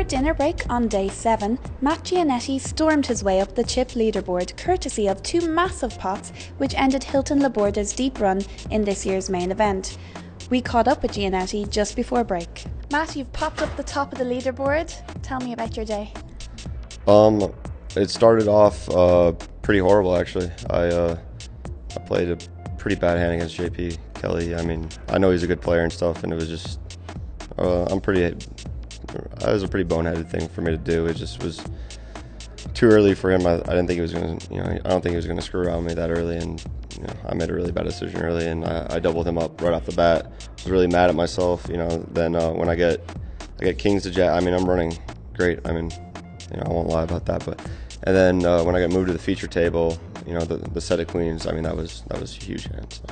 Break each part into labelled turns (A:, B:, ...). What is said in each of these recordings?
A: Before dinner break on day 7, Matt Giannetti stormed his way up the chip leaderboard courtesy of 2 massive pots which ended Hilton Laborda's deep run in this year's main event. We caught up with Giannetti just before break. Matt, you've popped up the top of the leaderboard. Tell me about your day.
B: It started off pretty horrible actually. I played a pretty bad hand against JP Kelly. I mean, I know he's a good player and stuff, and it was just that was a pretty boneheaded thing for me to do. It just was too early for him. I didn't think he was going to, I don't think he was going to screw around me that early, and I made a really bad decision early, and I doubled him up right off the bat. I was really mad at myself, Then when I get kings to jack, I mean, I'm running great. I mean, I won't lie about that, and then when I got moved to the feature table, the set of queens, I mean, that was a huge hand. So.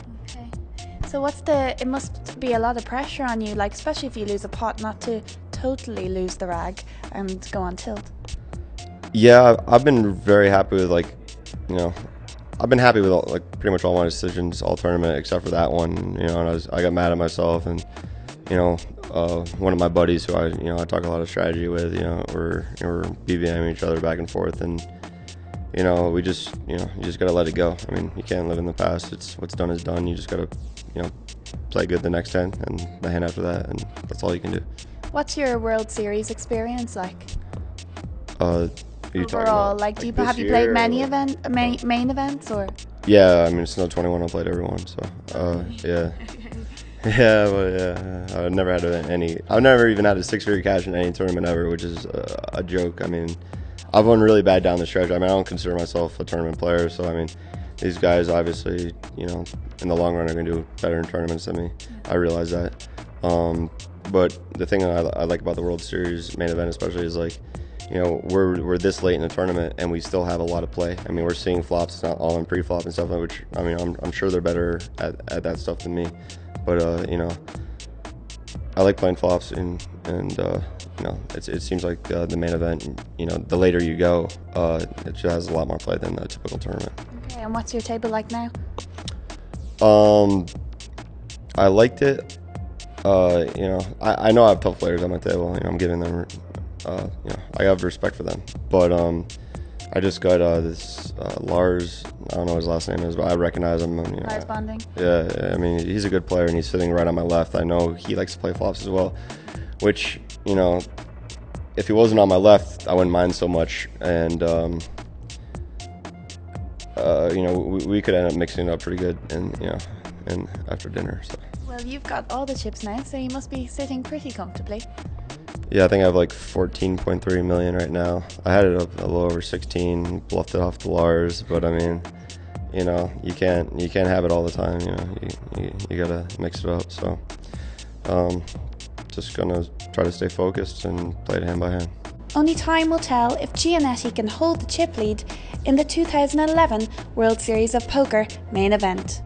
A: So it must be a lot of pressure on you, like especially if you lose a pot, not to totally lose the rag and go on tilt.
B: Yeah, I've been very happy with I've been happy with pretty much all my decisions all tournament except for that one. And I got mad at myself, and one of my buddies who I talk a lot of strategy with, we're BBMing each other back and forth, and we just you just gotta let it go. I mean, you can't live in the past. It's what's done is done. You just gotta play good the next hand and the hand after that, and that's all you can do.
A: What's your World Series experience like?
B: Overall,
A: have you played many main events or?
B: Yeah, I mean, it's no 21. I played every one, so yeah. Yeah, but yeah, I've never even had a 6-figure cash in any tournament ever, which is a joke. I mean, I've won really bad down the stretch. I mean, I don't consider myself a tournament player, so I mean, these guys obviously, in the long run are going to do better in tournaments than me. I realize that. But the thing that I like about the World Series main event especially is we're this late in the tournament and we still have a lot of play. I mean, we're seeing flops, it's not all in pre-flop and stuff, which, I mean, I'm sure they're better at that stuff than me. But, I like playing flops, and it seems like the main event, the later you go, it just has a lot more play than the typical tournament.
A: Okay, and what's your table like now?
B: I liked it. I know I have tough players on my table. I'm giving them, I have respect for them. But I just got this Lars. I don't know what his last name is, but I recognize him.
A: Lars Bonding.
B: Yeah, I mean, he's a good player, and he's sitting right on my left. I know he likes to play flops as well, which, if he wasn't on my left, I wouldn't mind so much. And, we could end up mixing it up pretty good, and after dinner. So.
A: Well, you've got all the chips now, so you must be sitting pretty comfortably.
B: Yeah, I think I have 14.3 million right now. I had it up a little over 16, bluffed it off to Lars, but I mean, you can't have it all the time. You gotta mix it up. So, just gonna try to stay focused and play it hand by hand.
A: Only time will tell if Gianetti can hold the chip lead in the 2011 World Series of Poker main event.